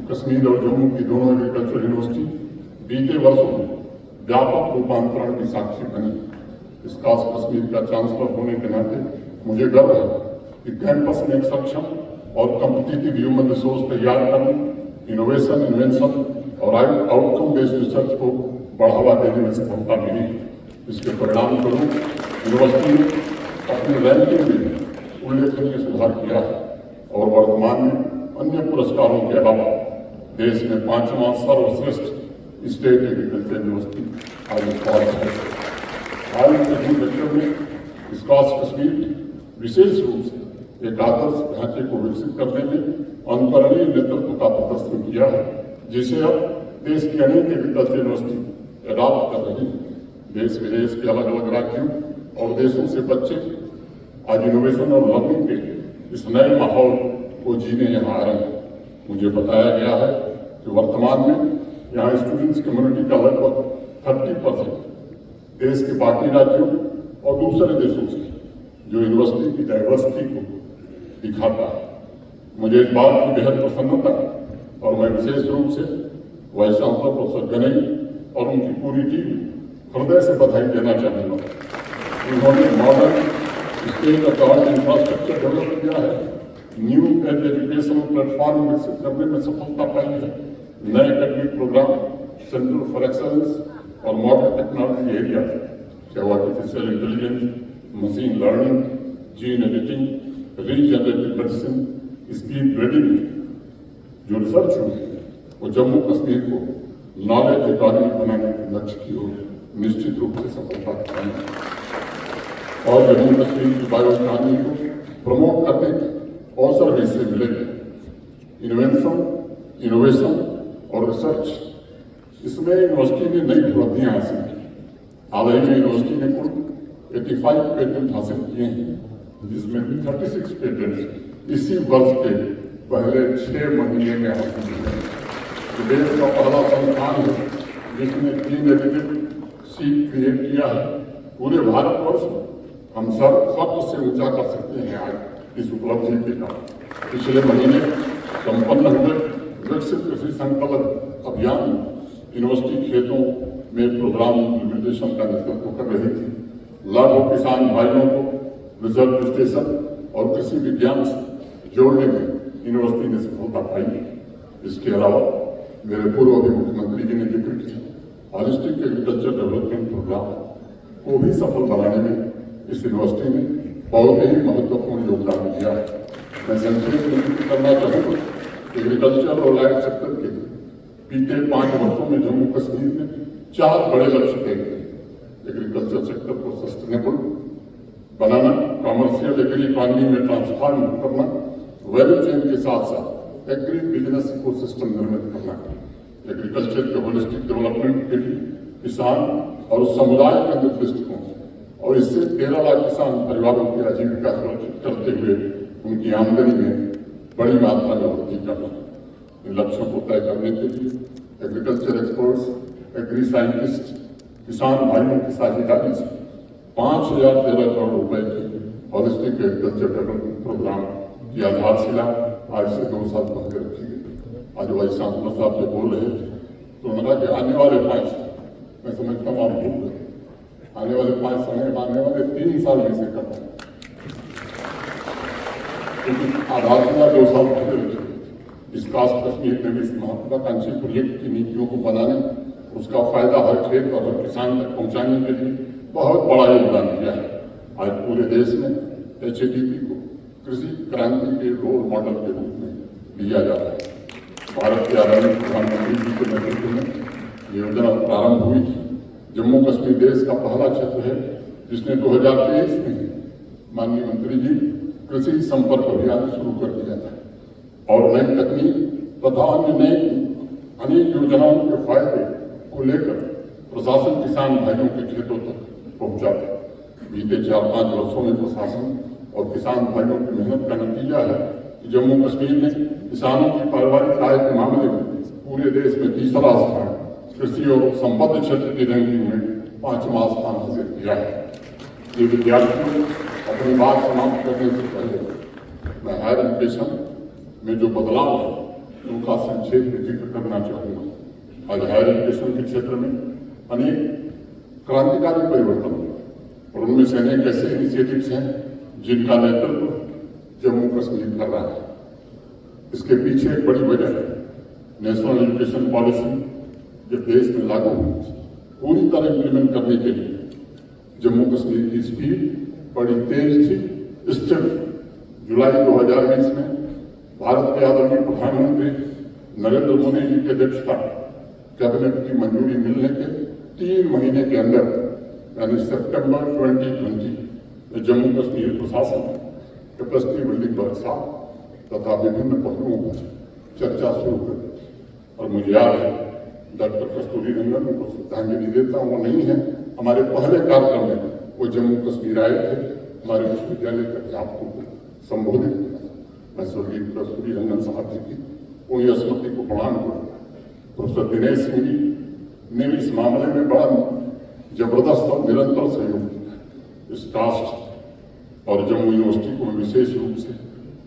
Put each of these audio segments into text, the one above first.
कश्मीर और जम्मू की दोनों एग्रीकल्चर यूनिवर्सिटी बीते वर्षों में व्यापक रूपांतरण की साक्षी बनी। इस खास कश्मीर का चांसलर होने के नाते मुझे गर्व है कि कैंपस में एक सक्षम और कॉम्पिटिटिव ह्यूमन रिसोर्स तैयार करने, इनोवेशन, इन्वेंशन और आउटकम बेस्ड रिसर्च को बढ़ावा देने में सफलता मिली। इसके परिणाम स्वरूप यूनिवर्सिटी ने अपनी रैंकिंग में उल्लेखनीय सुधार किया है और वर्तमान में अन्य पुरस्कारों के अलावा देश में 5वां सर्वश्रेष्ठ स्टेट एग्रीकल्चर यूनिवर्सिटी आज है। हाल के सेक्टर में स्कॉच कश्मीर विशेष रूप से एक आदर्श ढांचे को विकसित करने में अनुकरणीय नेतृत्व का प्रदर्शन किया है, जिसे अब देश की अनेक एग्रीकल्चर यूनिवर्सिटी अडॉप्ट कर रही है। देश विदेश के अलग अलग राज्यों और देशों से बच्चे आज इनोवेशन और लर्निंग के इस नए माहौल को जीने यहाँ आ रहे हैं। मुझे बताया गया है कि वर्तमान में यहाँ स्टूडेंट्स कम्युनिटी का लगभग 30% देश के बाकी राज्यों और दूसरे देशों से, जो यूनिवर्सिटी की डाइवर्सिटी को दिखाता है। मुझे इस बात की बेहद प्रसन्नता है और मैं विशेष रूप से वाइस चांसलर प्रोफेसर गनई और उनकी पूरी टीम हृदय से बधाई देना चाहूँगा। उन्होंने modern state of art infrastructure develop किया है, न्यू एज एजुकेशनल प्लेटफॉर्म विकसित करने में सफलता पाई है, नए technique programme, centre for excellence और मॉडर्न टेक्नोलॉजी एरिया, चाहे वो artificial intelligence, machine learning, gene editing, regenerative medicine, speed breeding, जो रिसर्च हुई है वो जम्मू कश्मीर को नॉलेज इकॉनमी बनाने के लक्ष्य की ओर निश्चित रूप से सफलता दिखाएंगे और जम्मू कश्मीर की बायो इकॉनमी को प्रमोट करने के अवसर भी इससे मिलेंगे। इन्वेंशन, इनोवेशन और रिसर्च, इसमें यूनिवर्सिटी ने नई उपलब्धियां हासिल की। हाल ही में यूनिवर्सिटी ने कुल 85 पेटेंट हासिल किए हैं, जिसमें 36 पेटेंट इसी वर्ष के पहले 6 महीने में हासिल किए। देश का पहला संस्थान है जिसने क्लीन एडिटिव सीट क्रिएट किया है। पूरे भारतवर्ष में हम सर्व से ऊंचा कर सकते हैं आज इस उपलब्धि के कारण। पिछले महीने संपन्न हुए विकसित कृषि संकल्प अभियान यूनिवर्सिटी खेतों में प्रोग्राम इम्प्लीमेंटेशन का नेतृत्व कर रही थी। लाखों किसान भाइयों को रिसर्च स्टेशन और कृषि विज्ञान से जोड़ने में यूनिवर्सिटी ने सफलता पाई। इसके अलावा मेरे पूर्व अभी मुख्यमंत्री जी ने जिक्र किया हॉलिस्टिक एग्रीकल्चर डेवलपमेंट प्रोग्राम को भी सफल बनाने में इस यूनिवर्सिटी ने बहुत ही महत्वपूर्ण योगदान दिया है। मैं संक्षेप में करना चाहूँगा, एग्रीकल्चर और लैंड सेक्टर के बीते 5 वर्षों में जम्मू कश्मीर में 4 बड़े लक्ष्य तय किए। एग्रीकल्चर सेक्टर को सस्टेनेबल बनाना, कॉमर्शियल एग्री इकॉनमी में ट्रांसफॉर्म करना, वैल्यू चेन के साथ साथ एग्री बिजनेस इकोसिस्टम निर्मित करना, एग्रीकल्चर के होलिस्टिक डेवलपमेंट के लिए किसान और समुदाय के दृष्टिकोण और इससे 13 लाख किसान परिवारों की आजीविका सुरक्षित करते हुए उनकी आमदनी में बड़ी मात्रा में वृद्धि करना। इन लक्ष्यों को तय करने के लिए एग्रीकल्चर एक्सपर्ट्स, एग्री साइंटिस्ट, किसान भाइयों की साझेदारी से 5013 करोड़ रुपए की हॉलिस्टिक एग्रीकल्चर डेवलपमेंट प्रोग्राम की आधारशिला आज से 2 साल पहले रखी गई। आज वाइस चांसलर साहब से बोल रहे थे तो उन्होंने कहा कि आने वाले 5 साल, मैं समझता हूँ आप भूल गए, आने वाले 5 समय में आने वाले 3 साल में से करना है, क्योंकि आधारशिला 2 साल पहले रखी गई। इस खास कश्मीर में भी इस महत्वाकांक्षी प्रोजेक्ट की नीतियों को बनाने, उसका फायदा हर खेत और हर किसान तक पहुंचाने के लिए बहुत बड़ा योगदान दिया है। आज पूरे देश में HADP को कृषि क्रांति के रोल मॉडल के रूप में लिया जा रहा है। भारत के आदरणीय प्रधानमंत्री जी के नेतृत्व में योजना प्रारंभ हुई थी। जम्मू कश्मीर देश का पहला क्षेत्र है जिसने 2023 में माननीय मंत्री जी कृषि संपर्क अभियान शुरू कर दिया था और नई तकनीक तथा अन्य अनेक योजनाओं के फायदे को लेकर प्रशासन किसान भाइयों के खेतों तक पहुंचा था। बीते 4-5 वर्षों में प्रशासन और किसान भाइयों की मेहनत का नतीजा है कि जम्मू कश्मीर ने किसानों की पारिवारिक आय के मामले में पूरे देश में 3रा स्थान, कृषि और संबद्ध क्षेत्र की रैंकिंग में 5वां स्थान हासिल किया है। ये विद्यार्थियों अपनी बात समाप्त करने से पहले मैं हायर एजुकेशन में जो बदलाव है उनका संक्षेप में जिक्र करना चाहूंगा। आज हायर एजुकेशन के क्षेत्र में अनेक क्रांतिकारी परिवर्तन हुए और उनमें से अनेक ऐसे इनिशिएटिव्स हैं जिनका नेतृत्व जम्मू कश्मीर कर रहा है। इसके पीछे एक बड़ी वजह है, नेशनल एजुकेशन पॉलिसी जब देश में लागू हुई पूरी तरह इम्प्लीमेंट करने के लिए जम्मू कश्मीर की स्पीड बड़ी तेज थी। स्टिल जुलाई 2020 में भारत के आदरणीय प्रधानमंत्री नरेंद्र मोदी जी की अध्यक्षता कैबिनेट की मंजूरी मिलने के 3 महीने के अंदर यानी सितंबर 2020 में जम्मू कश्मीर प्रशासन कैपेसिटी बिल्डिंग वर्कशॉप तथा विभिन्न पहलुओं पर चर्चा शुरू कर दी। और मुझे याद है डॉक्टर कस्तूरी रंगन को श्रद्धांजलि देता हूँ, वो नहीं है, हमारे पहले कार्यक्रम में वो जम्मू कश्मीर आए थे, हमारे विश्वविद्यालय के अध्यापकों को संबोधित किया। मैं स्वर्गीय कस्तूरी रंगन साहब जी की पुण्य स्मृति को प्रणाम करूंगा। प्रोफेसर दिनेश सिंह जी ने इस मामले में बड़ा जबरदस्त और निरंतर सहयोग किया। इस कास्ट और जम्मू यूनिवर्सिटी को मैं विशेष रूप से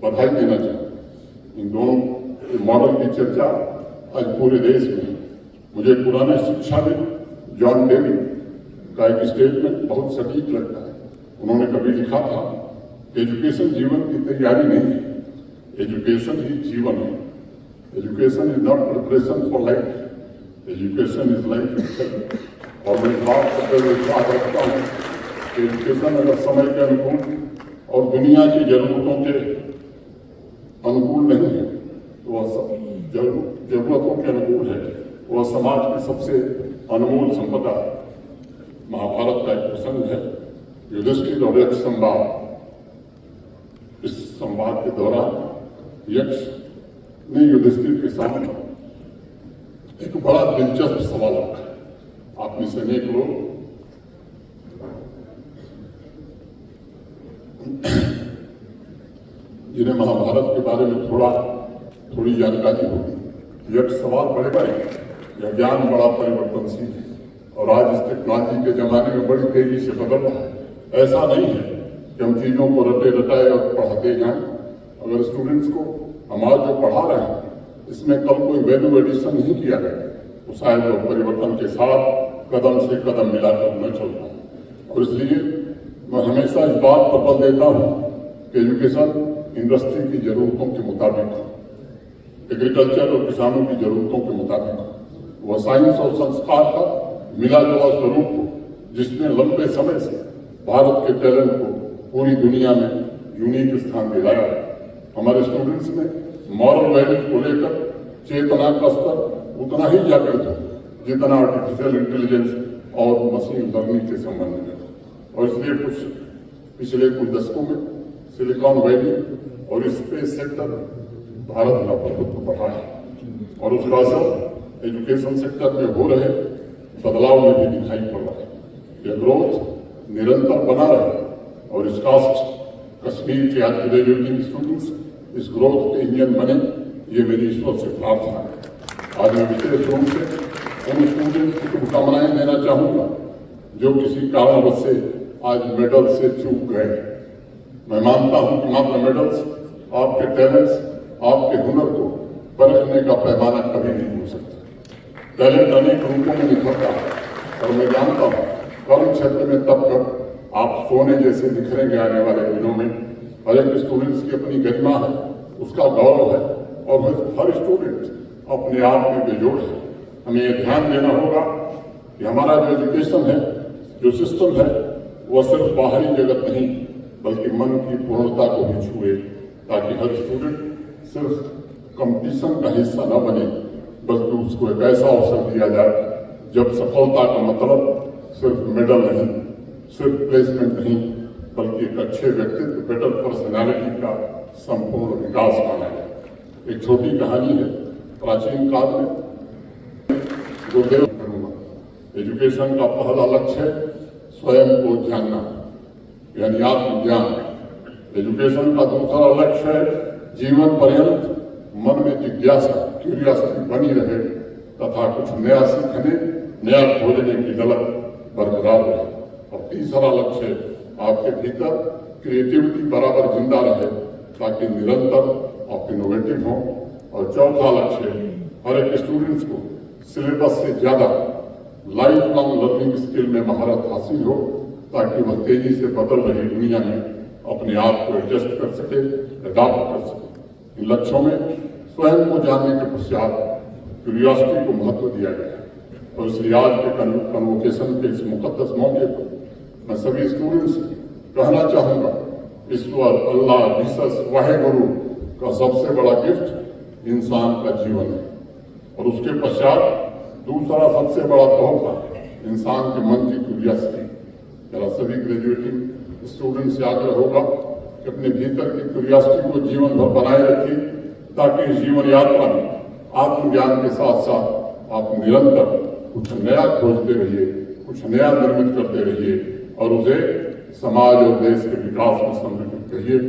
बधाई देना चाहता। इन दोनों मॉडल की चर्चा आज पूरे देश में। मुझे पुराने शिक्षाविद जॉन डेवी का एक स्टेटमेंट बहुत सटीक लगता है। उन्होंने कभी लिखा था कि एजुकेशन जीवन की तैयारी नहीं है, एजुकेशन ही जीवन है। Education is not preparation for life, education is life itself. और मैं बात करते हुए बात रखता हूँ कि एजुकेशन अगर समय के अनुकूल और दुनिया की जरूरतों के अनुकूल नहीं है तो वह जरूरतों के अनुकूल है, वह समाज की सबसे अनमोल संपदा। महाभारत का एक प्रसंग है, युधिष्ठिर और यक्ष संवाद। इस संवाद के दौरान यक्ष ने युधिष्ठिर के सामने एक बड़ा दिलचस्प सवाल रखा। आप में से अनेक लोग जिन्हें महाभारत के बारे में थोड़ी जानकारी होगी। यक्ष सवाल बड़े बड़े, यह ज्ञान बड़ा परिवर्तनशील है और आज इस टेक्नोलॉजी के जमाने में बड़ी तेजी से बदल रहा है। ऐसा नहीं है कि हम चीजों को रटे रटाए और पढ़ाते जाएं। अगर स्टूडेंट्स को हम आज जो पढ़ा रहे हैं इसमें कल कोई वैल्यू एडिशन नहीं किया गया तो शायद वो परिवर्तन के साथ कदम से कदम मिलाकर न चल पाए। और इसलिए मैं हमेशा इस बात पर बल देता हूँ कि एजुकेशन इंडस्ट्री की जरूरतों के मुताबिक, एग्रीकल्चर और किसानों की जरूरतों के मुताबिक, वह साइंस और संस्कार का मिला जुला स्वरूप हो जिसने लंबे समय से भारत के टैलेंट को पूरी दुनिया में यूनिक स्थान दिलाया है। हमारे स्टूडेंट्स में मॉरल वैल्यूज को लेकर चेतना का स्तर उतना ही जागृत हो जितना आर्टिफिशियल इंटेलिजेंस और मशीन लर्निंग के संबंध में। और इसलिए पिछले कुछ दशकों में सिलिकॉन वैली और स्पेस सेक्टर भारत का प्रभुत्व बढ़ा है और उसका असर एजुकेशन सेक्टर में हो रहे बदलाव में भी दिखाई पड़ रहा है। यह ग्रोथ निरंतर बना रहे और इस कास्ट कश्मीर के आज ग्रेजुएटिंग स्टूडेंट्स इस ग्रोथ के इंजन बने, ये मेरी ईश्वर से प्रार्थना है। आज मैं विशेष रूप से उन स्टूडेंट्स को शुभकामनाएं देना चाहूंगा जो किसी कारणवश से आज मेडल से चूक गए। मैं मानता हूं कि मात्र मेडल्स आपके टैलेंट्स, आपके हुनर को परखने का पैमाना कभी नहीं हो सकता। टैलेंट अनेक रूपों में निखरता है और मैं जानता हूं कर्म क्षेत्र में तब तक आप सोने जैसे निखरेंगे आने वाले दिनों में। हर एक स्टूडेंट्स की अपनी गरिमा है, उसका गौरव है और हर स्टूडेंट अपने आप में बेजोड़ है। हमें यह ध्यान देना होगा कि हमारा जो एजुकेशन है, जो सिस्टम है, वह सिर्फ बाहरी जगत नहीं बल्कि मन की पूर्णता को भी छुए, ताकि हर स्टूडेंट सिर्फ कंपटीशन का हिस्सा न बने बल्कि उसको एक ऐसा अवसर दिया जाए जब सफलता का मतलब सिर्फ मेडल नहीं, सिर्फ प्लेसमेंट नहीं, बल्कि एक अच्छे व्यक्तित्व, बेटर पर्सनैलिटी का संपूर्ण विकास माना जाए। एक छोटी कहानी है, प्राचीन काल में गुरुदेव करूंगा। एजुकेशन का पहला लक्ष्य है स्वयं को जानना यानी आत्मज्ञान। एजुकेशन का दूसरा लक्ष्य है जीवन पर्यंत मन में जिज्ञासा, क्यूरियोसिटी बनी रहे तथा कुछ नया सीखने, नया खोजने की ललक बरकरार रहे। और तीसरा लक्ष्य आपके भीतर क्रिएटिविटी बराबर जिंदा रहे ताकि निरंतर आप इनोवेटिव हों, और चौथा लक्ष्य हर एक स्टूडेंट्स को सिलेबस से ज्यादा लाइफ लॉन्ग लर्निंग स्किल में महारत हासिल हो, ताकि वह तेजी से बदल रही दुनिया में अपने आप को एडजस्ट कर सके, अडॉप्ट कर सके। इन लक्ष्यों में स्वयं को जानने के पश्चात क्यूरियोसिटी को महत्व दिया गया है। और इसलिए आज के कन्वोकेशन के इस मुकद्दस मौके पर मैं सभी स्टूडेंट्स से कहना चाहूंगा, ईश्वर, अल्लाह, जीसस, वाहेगुरु का सबसे बड़ा गिफ्ट इंसान का जीवन है, और उसके पश्चात दूसरा सबसे बड़ा तोहफा इंसान के मन की क्यूरियोसिटी। मेरा सभी ग्रेजुएटिंग स्टूडेंट से आग्रह होगा कि अपने भीतर की क्यूरियोसिटी को जीवन भर बनाए रखिए, ताकि जीवन यात्रा में आत्मज्ञान के साथ साथ आप निरंतर कुछ नया खोजते रहिए, कुछ नया निर्मित करते रहिए और उसे समाज और देश के विकास में समर्पित करिए।